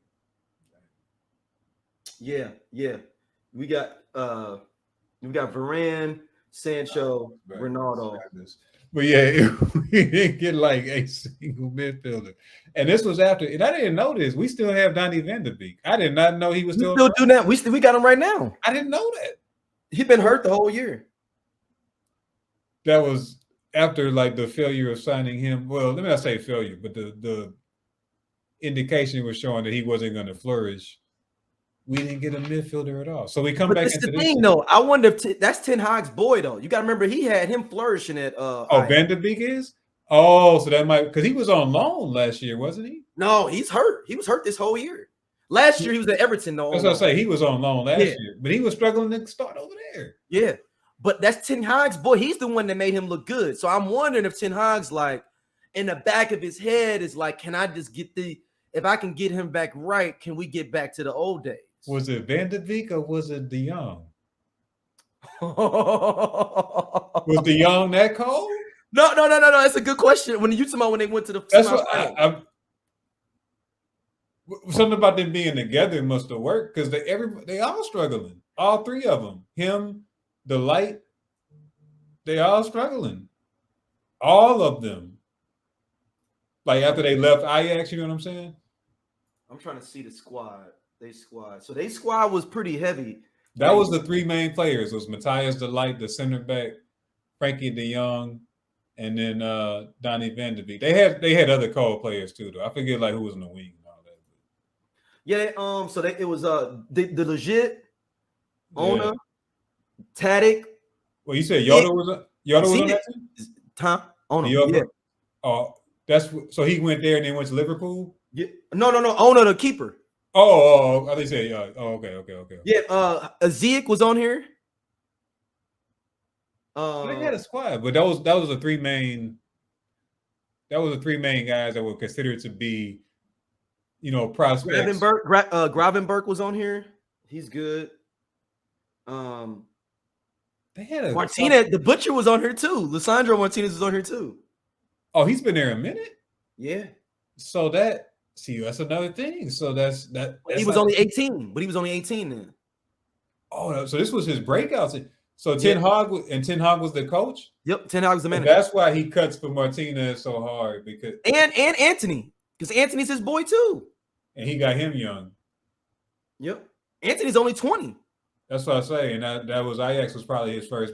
[SPEAKER 2] Yeah. We got Varane, Sancho, Ronaldo.
[SPEAKER 1] But yeah, we didn't get like a single midfielder. And this was after, and I didn't know this. We still have Donny van de Beek. I did not know he was still
[SPEAKER 2] doing that. We got him right now.
[SPEAKER 1] I didn't know that.
[SPEAKER 2] He's been hurt the whole year.
[SPEAKER 1] That was after like the failure of signing him. Well, let me not say failure, but the indication was showing that he wasn't going to flourish. We didn't get a midfielder at all. So we come back into
[SPEAKER 2] the thing, though. I wonder if that's Ten Hag's boy, though. You got to remember he had him flourishing at
[SPEAKER 1] Van de Beek is? Oh, so that might because he was on loan last year, wasn't he?
[SPEAKER 2] No, he's hurt. He was hurt this whole year. Last year he was at Everton though.
[SPEAKER 1] That's what I say. He was on loan last
[SPEAKER 2] Yeah.
[SPEAKER 1] year, but he was struggling to start over there.
[SPEAKER 2] Yeah, but that's Ten Hag's boy. He's the one that made him look good. So I'm wondering if Ten Hag's like in the back of his head is like, can I just get if I can get him back right, can we get back to the old days?
[SPEAKER 1] Was it Van de Beek or was it De Jong? Was De Jong that cold?
[SPEAKER 2] No. That's a good question. When you talking about when they went to the
[SPEAKER 1] that's what something about them being together must have worked because they all struggling. All three of them, him, the light, they all struggling. All of them. Like after they left Ajax, you know what I'm saying?
[SPEAKER 2] I'm trying to see the squad. So their squad was pretty heavy.
[SPEAKER 1] That was the three main players. It was Matthias de Ligt, the center back, Frankie de Jong, and then Donny van de Beek. They had other cold players too, though. I forget like who was in the wing and all that.
[SPEAKER 2] Yeah, so it was the legit owner, Tadic.
[SPEAKER 1] Well, you said Yoda was on that team?
[SPEAKER 2] Tom owner.
[SPEAKER 1] Yeah. Oh, so he went there and then went to Liverpool?
[SPEAKER 2] Yeah. No. Owner, the keeper.
[SPEAKER 1] Oh, they say, okay.
[SPEAKER 2] Yeah, Ziyech was on here.
[SPEAKER 1] They had a squad, but that was the three main. That was the three main guys that were considered to be, prospects.
[SPEAKER 2] Gravenberg was on here. He's good.
[SPEAKER 1] They had
[SPEAKER 2] Martinez, the butcher was on here too. Lisandro Martinez was on here too.
[SPEAKER 1] Oh, he's been there a minute.
[SPEAKER 2] Yeah.
[SPEAKER 1] So that's another thing. So that's
[SPEAKER 2] he was only 18, but he was only 18 then.
[SPEAKER 1] Oh, so this was his breakout. So Ten Hag was the coach.
[SPEAKER 2] Yep, Ten Hag was the manager.
[SPEAKER 1] That's why he cuts for Martinez so hard because
[SPEAKER 2] and Anthony, because Anthony's his boy too,
[SPEAKER 1] and he got him young.
[SPEAKER 2] Yep, Anthony's only 20.
[SPEAKER 1] That's what I say, and that was Ajax was probably his first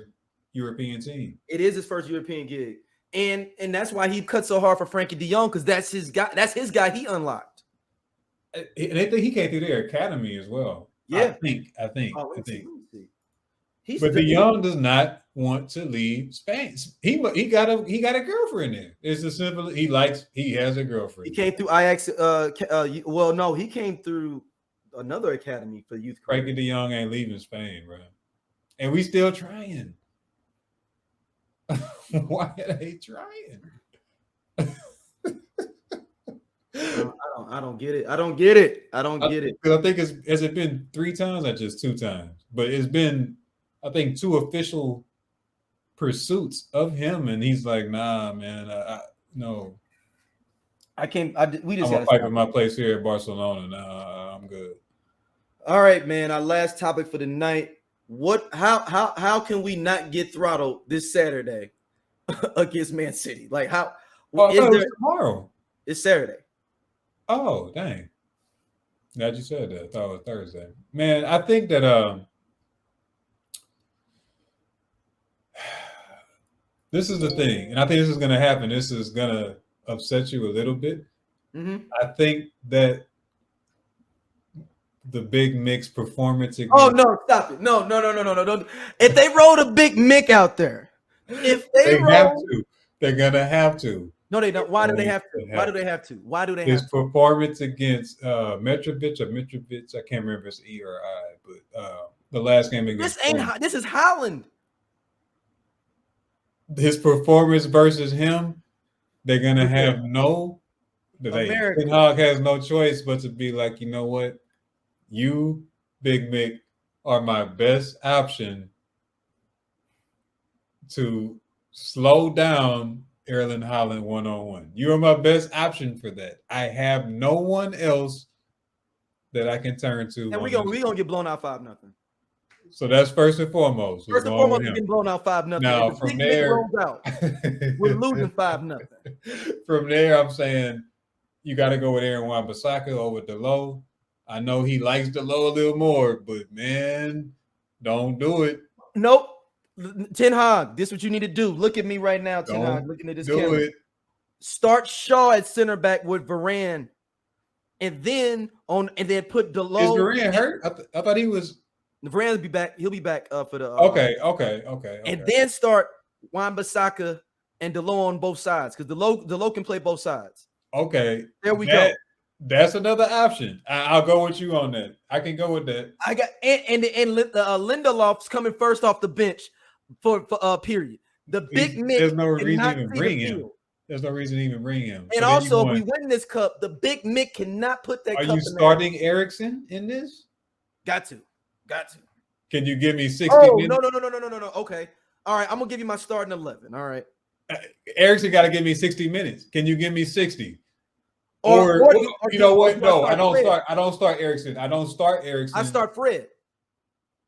[SPEAKER 1] European team.
[SPEAKER 2] It is his first European gig, and that's why he cut so hard for Frankie de Jong because that's his guy. That's his guy. He unlocked.
[SPEAKER 1] And they think he came through their academy as well.
[SPEAKER 2] Yeah,
[SPEAKER 1] I think.
[SPEAKER 2] Let me see.
[SPEAKER 1] But de Jong does not want to leave Spain. He got a girlfriend there. It's as simple. He has a girlfriend.
[SPEAKER 2] He came through Ajax. Well, no, he came through another academy for youth.
[SPEAKER 1] Frankie de Jong ain't leaving Spain, bro. And we still trying. Why are they trying?
[SPEAKER 2] I don't get it. I don't get it. I
[SPEAKER 1] think has it been 3 times or just 2 times? But it's been, I think, 2 official pursuits of him, and he's like, "Nah, man, no.
[SPEAKER 2] We just
[SPEAKER 1] I'm fight for my place here at Barcelona. Nah, I'm good."
[SPEAKER 2] All right, man. Our last topic for the night. How can we not get throttled this Saturday against Man City? Like how?
[SPEAKER 1] Well, it's tomorrow.
[SPEAKER 2] It's Saturday.
[SPEAKER 1] Oh, dang. Glad you said that. I thought it was Thursday. Man, I think that this is the thing, and I think this is going to happen. This is going to upset you a little bit.
[SPEAKER 2] Mm-hmm.
[SPEAKER 1] I think that the Big Mick's performance.
[SPEAKER 2] Oh no! Stop it! No! If they roll a Big Mick out there,
[SPEAKER 1] have to, they're gonna have to.
[SPEAKER 2] No, they don't. Why do they have to? Why do they have to?
[SPEAKER 1] His performance against Mitrovic, I can't remember if it's E or I, but the last game against
[SPEAKER 2] this is Holland.
[SPEAKER 1] His performance versus him, they're gonna have Ten Hag has no choice but to be like, you know what? You, Big Mick, are my best option to slow down Erling Haaland one-on-one. You are my best option for that. I have no one else that I can turn to.
[SPEAKER 2] And we're gonna get blown out 5-0.
[SPEAKER 1] So that's first and foremost.
[SPEAKER 2] First and foremost, we're getting blown out 5-0.
[SPEAKER 1] Now from there,
[SPEAKER 2] we're losing 5-0.
[SPEAKER 1] From there, I'm saying you got to go with Aaron Wan-Bissaka over Delo. I know he likes Delo a little more, but man, don't do it.
[SPEAKER 2] Nope. Ten Hag, this is what you need to do. Look at me right now, Ten Hag, looking at this camera. Start Shaw at center back with Varane, and then put Delo.
[SPEAKER 1] Is Varane hurt? I thought he was.
[SPEAKER 2] Varane will be back. He'll be back for the.
[SPEAKER 1] Okay.
[SPEAKER 2] And then start Wan-Bissaka and Delo on both sides because Delo can play both sides.
[SPEAKER 1] Okay,
[SPEAKER 2] there we go.
[SPEAKER 1] That's another option. I'll go with you on that. I can go with that.
[SPEAKER 2] I got and Lindelof's coming first off the bench for period. The big Mick.
[SPEAKER 1] There's no reason to even bring him. There's no reason to even bring him.
[SPEAKER 2] And also, if we win this cup, the big Mick cannot put that.
[SPEAKER 1] Are you starting Erickson in this?
[SPEAKER 2] Got to.
[SPEAKER 1] Can you give me 60 minutes?
[SPEAKER 2] No. Okay. All right. I'm gonna give you my starting 11. All right.
[SPEAKER 1] Erickson got to give me 60 minutes. Can you give me 60?
[SPEAKER 2] Or
[SPEAKER 1] you know what? No, I don't start. I don't start Erickson. I
[SPEAKER 2] start Fred.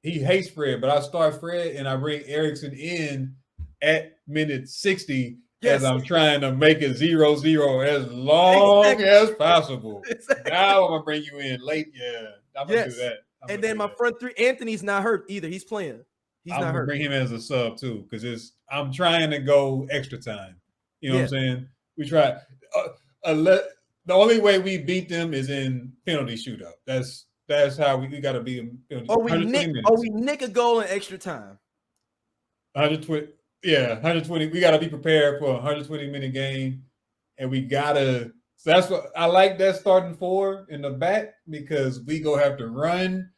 [SPEAKER 1] He hates Fred, but I start Fred and I bring Erickson in at minute 60 as I'm trying to make it 0-0 as long as possible. Exactly. Now I'm gonna bring you in late. Yeah, I'm gonna do that.
[SPEAKER 2] And then my front three, Anthony's not hurt either. He's playing.
[SPEAKER 1] I'm gonna bring him as a sub too because I'm trying to go extra time. You know what I'm saying? We try. The only way we beat them is in penalty shootout. That's how we got to beat them.
[SPEAKER 2] Or we nick a goal in extra time.
[SPEAKER 1] 120. Yeah, 120. We got to be prepared for a 120-minute game, and we gotta. So that's what I like. That starting four in the back because we go have to run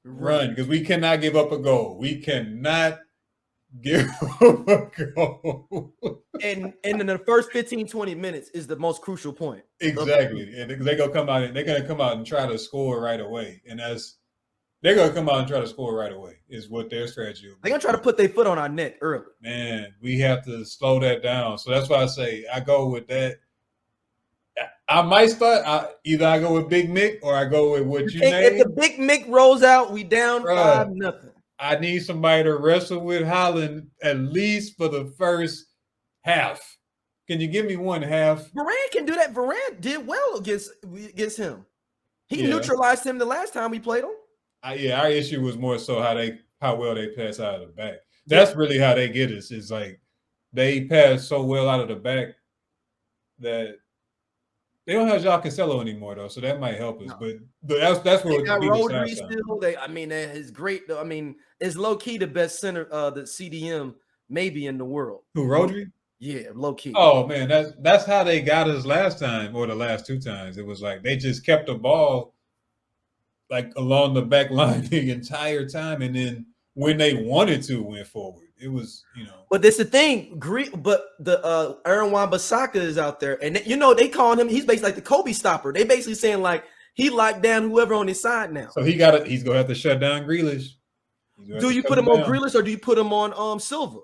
[SPEAKER 1] because we cannot give up a goal. We cannot give up a goal.
[SPEAKER 2] And in the first 15-20 minutes is the most crucial point.
[SPEAKER 1] Exactly. And they're gonna come out and try to score right away. And they're gonna come out and try to score right away, is what their strategy will be.
[SPEAKER 2] They're gonna try to put their foot on our neck early.
[SPEAKER 1] Man, we have to slow that down. So that's why I say I go with that. I might start. Either I go with Big Mick or I go with what you named.
[SPEAKER 2] If the Big Mick rolls out, we down 5-0.
[SPEAKER 1] I need somebody to wrestle with Holland at least for the first half. Can you give me one half?
[SPEAKER 2] Varane can do that. Varane did well against him. He neutralized him the last time we played him.
[SPEAKER 1] Our issue was more so how well they pass out of the back. That's really how they get us. It's like they pass so well out of the back that they don't have João Cancelo anymore though, so that might help us. No. But that's where
[SPEAKER 2] they got Rodri still. It's great. I mean, it's low key the best center, the CDM maybe in the world.
[SPEAKER 1] Who, Rodri?
[SPEAKER 2] Yeah, low key.
[SPEAKER 1] Oh man, that's how they got us last time or the last two times. It was like they just kept the ball like along the back line the entire time, and then when they wanted to went forward. It was,
[SPEAKER 2] But that's the thing. But the Aaron Wan-Bissaka is out there, and they calling him. He's basically like the Kobe stopper. They basically saying like he locked down whoever on his side now.
[SPEAKER 1] So he's gonna have to shut down Grealish.
[SPEAKER 2] Do you put him on Grealish or do you put him on Silva?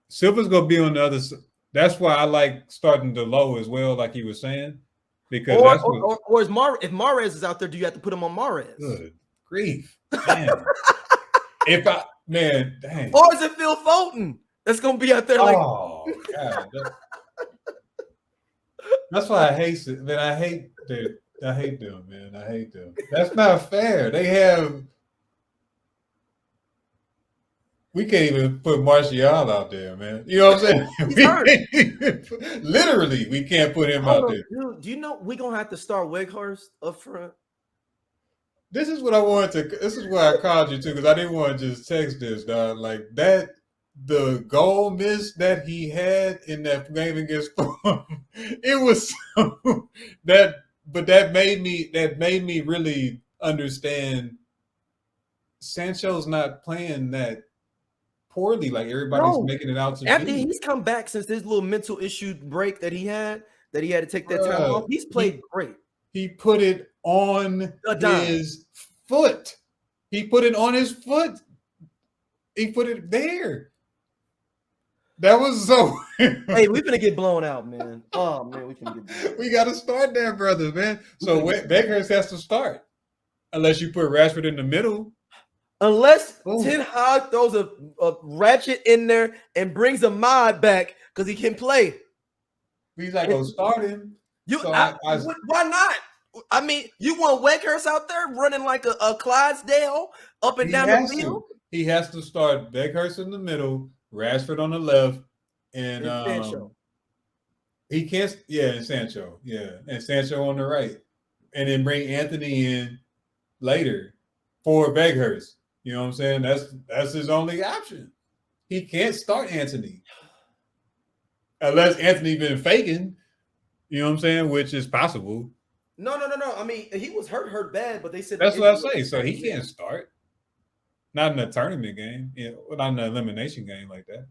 [SPEAKER 1] Silva's gonna be on the other side. That's why I like starting the low as well, like he was saying, because
[SPEAKER 2] if Mahrez is out there, do you have to put him on Mahrez?
[SPEAKER 1] Good grief, man. Dang.
[SPEAKER 2] Or is it Phil Foden that's gonna be out there like?
[SPEAKER 1] Oh God, that's why I hate it. Man, I hate them, man. I hate them. That's not fair. We can't even put Martial out there, man. You know what I'm saying? Literally, we can't put him out there.
[SPEAKER 2] Dude, do you know we're gonna have to start Weghorst up front?
[SPEAKER 1] This is what I wanted to. This is why I called you too, because I didn't want to just text this, dog. Like that, the goal miss that he had in that game against Fulham, it was so that made me really understand. Sancho's not playing that poorly, like everybody's making it out to
[SPEAKER 2] be. He's come back since this little mental issue break that he had to take that time off. He's played great.
[SPEAKER 1] He put it on his foot. He put it on his foot. He put it there. That was so.
[SPEAKER 2] Hey, we're gonna get blown out, man. Oh man, we can get blown out.
[SPEAKER 1] We got to start there, brother, man. So Beckhurst has to start, unless you put Rashford in the middle.
[SPEAKER 2] Unless Ten Hag throws a ratchet in there and brings a mod back because he can play.
[SPEAKER 1] He's like, go start him.
[SPEAKER 2] Why not? I mean, you want Weghorst out there running like a Clydesdale up and down the field?
[SPEAKER 1] He has to start Beckhurst in the middle, Rashford on the left, and
[SPEAKER 2] Sancho.
[SPEAKER 1] He can't. Yeah, and Sancho. Yeah, and Sancho on the right, and then bring Anthony in later for Beckhurst. You know what I'm saying? That's his only option. He can't start Anthony unless Anthony been faking. You know what I'm saying? Which is possible.
[SPEAKER 2] No. I mean, he was hurt bad, but they said
[SPEAKER 1] That's what I say. So he can't start. Not in a tournament game. Yeah, not in an elimination game like that.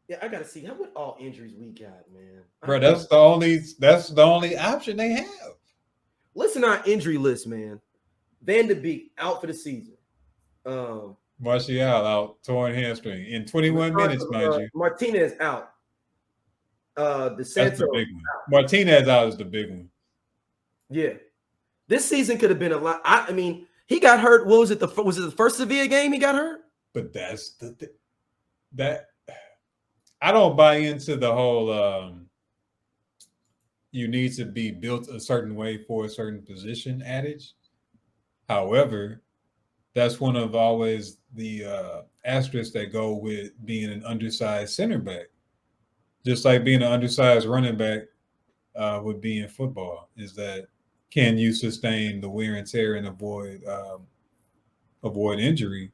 [SPEAKER 2] Yeah, I gotta see what all injuries we got, man.
[SPEAKER 1] Bro, that's the only option they have.
[SPEAKER 2] Listen to our injury list, man. Van de Beek out for the season.
[SPEAKER 1] Martial out, torn hamstring in 21 minutes, mind you.
[SPEAKER 2] Martinez out.
[SPEAKER 1] That's the big one. Martinez out is the big one.
[SPEAKER 2] Yeah, this season could have been a lot. I mean, he got hurt. What was it? Was it the first Sevilla game he got hurt?
[SPEAKER 1] But that's that. I don't buy into the whole you need to be built a certain way for a certain position adage. However, that's one of always the asterisks that go with being an undersized center back. Just like being an undersized running back would be in football, is that can you sustain the wear and tear and avoid injury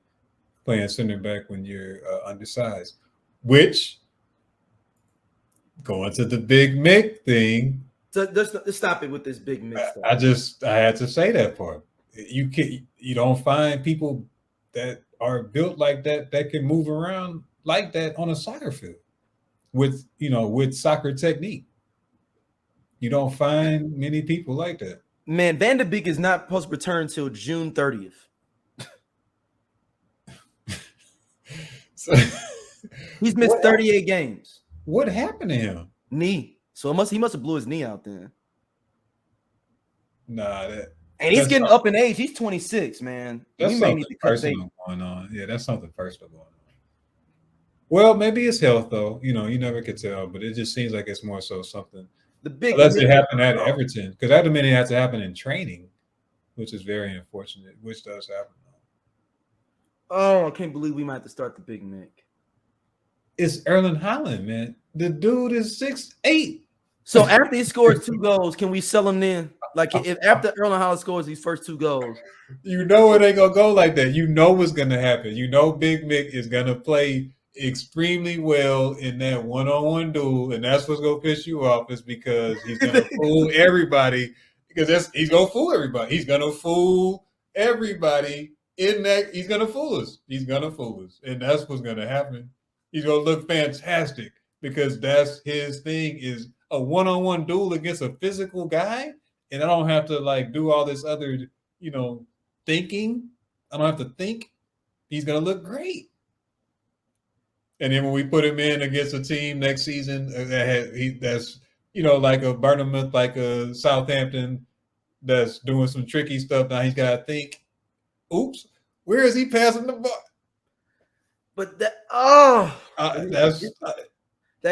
[SPEAKER 1] playing center back when you're undersized? Which, going to the Big Mick thing.
[SPEAKER 2] So let's stop it with this Big Mick stuff.
[SPEAKER 1] I had to say that part. You don't find people that are built like that can move around like that on a soccer field with soccer technique. You don't find many people like that.
[SPEAKER 2] Man, Van de Beek is not supposed to return until June 30th.
[SPEAKER 1] So,
[SPEAKER 2] he's missed 38 games.
[SPEAKER 1] What happened to him?
[SPEAKER 2] Knee. So he must have blew his knee out then.
[SPEAKER 1] Nah,
[SPEAKER 2] and he's getting up in age. He's 26, man.
[SPEAKER 1] That's something personal going on. Yeah, that's something personal going on. Well, maybe it's health, though. You never could tell, but it just seems like it's more so something. Unless it happened at Everton, because that minute had to happen in training, which is very unfortunate, which does happen.
[SPEAKER 2] Oh, I can't believe we might have to start the Big Mick.
[SPEAKER 1] It's Erling Haaland, man. The dude is 6'8".
[SPEAKER 2] So after he scores 2 goals, can we sell him then? Like if after Erling Haaland scores these first 2 goals,
[SPEAKER 1] it ain't gonna go like that. You know what's gonna happen. Big Mick is gonna play extremely well in that one-on-one duel, and that's what's gonna piss you off, is because he's gonna fool everybody. Because he's gonna fool everybody. He's gonna fool everybody in that. He's gonna fool us. And that's what's gonna happen. He's gonna look fantastic because that's his thing, is a one-on-one duel against a physical guy, and I don't have to do all this other, thinking. I don't have to think. He's gonna look great. And then when we put him in against a team next season that's like a Bournemouth, like a Southampton, that's doing some tricky stuff, now he's got to think, oops, where is he passing the ball?
[SPEAKER 2] But that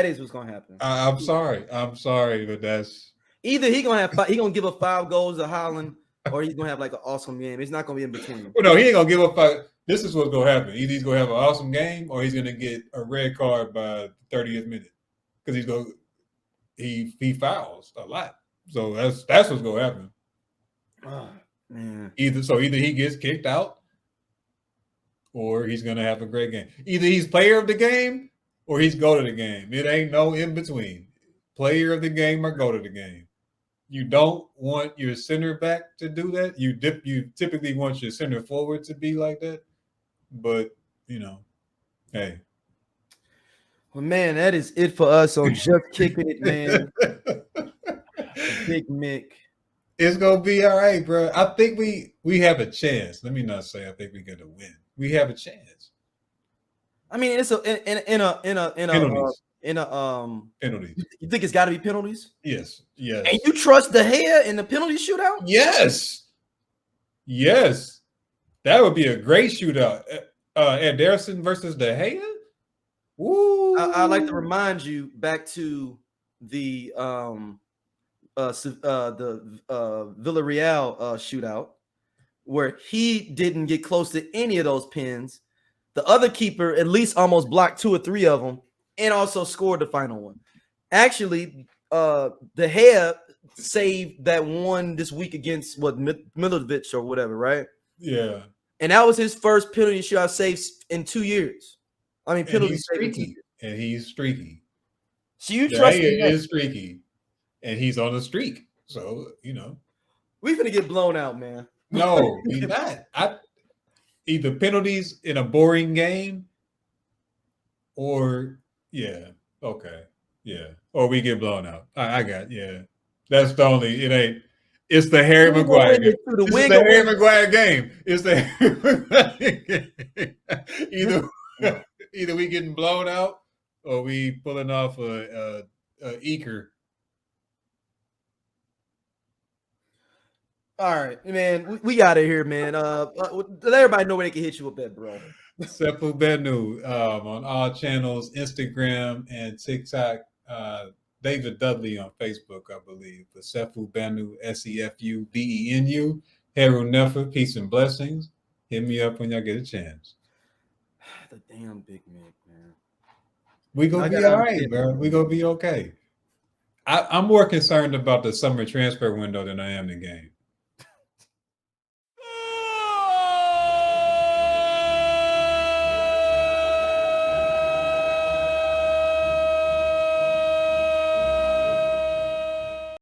[SPEAKER 2] is what's gonna happen.
[SPEAKER 1] I'm sorry, but that's
[SPEAKER 2] either he gonna give up 5 goals to Haaland, or he's gonna have an awesome game. It's not gonna be in between.
[SPEAKER 1] Well, no, he ain't gonna give up 5. This is what's gonna happen. Either he's gonna have an awesome game, or he's gonna get a red card by the 30th minute because he fouls a lot. So that's what's gonna happen.
[SPEAKER 2] Oh, man.
[SPEAKER 1] Either he gets kicked out, or he's gonna have a great game. Either he's player of the game, or he's go to the game. It ain't no in between. Player of the game or go to the game. You don't want your center back to do that. You typically want your center forward to be like that. But, hey.
[SPEAKER 2] Well, man, that is it for us on Just Kicking It, man. Big Mick.
[SPEAKER 1] It's going to be all right, bro. I think we have a chance. Let me not say I think we're going to win. We have a chance.
[SPEAKER 2] I mean, it's penalties.
[SPEAKER 1] Penalties.
[SPEAKER 2] You think it's got to be penalties?
[SPEAKER 1] Yes.
[SPEAKER 2] And you trust De Gea in the penalty shootout?
[SPEAKER 1] Yes. That would be a great shootout. Ederson versus De Gea? Woo.
[SPEAKER 2] I'd like to remind you back to the Villarreal shootout, where he didn't get close to any of those pins. The other keeper at least almost blocked 2 or 3 of them, and also scored the final one. Actually, De Gea saved that one this week against Milovic or whatever, right?
[SPEAKER 1] Yeah.
[SPEAKER 2] And that was his first penalty shot saved in 2 years. I mean,
[SPEAKER 1] And
[SPEAKER 2] penalties
[SPEAKER 1] he's
[SPEAKER 2] taken.
[SPEAKER 1] streaky. And he's streaky.
[SPEAKER 2] So you trust
[SPEAKER 1] He
[SPEAKER 2] me?
[SPEAKER 1] is streaky. And he's on a streak. So,
[SPEAKER 2] We finna get blown out, man.
[SPEAKER 1] No, he's not. Either penalties in a boring game or or we get blown out. I got That's the only. It ain't. It's the Harry Maguire game. This is the Harry Maguire game. It's the Harry Maguire game. Either we getting blown out or we pulling off a eker.
[SPEAKER 2] All right, man. We got it here, man. Let everybody know where they can hit you up at, bro.
[SPEAKER 1] Sefu Benu on all channels, Instagram and TikTok. David Dudley on Facebook, I believe. But Sefu Benu, SEFUBENU. Haru Nefer, peace and blessings. Hit me up when y'all get a chance.
[SPEAKER 2] The damn Big Mac, man.
[SPEAKER 1] We gonna be all right, bro. We gonna be okay. I'm more concerned about the summer transfer window than I am the game.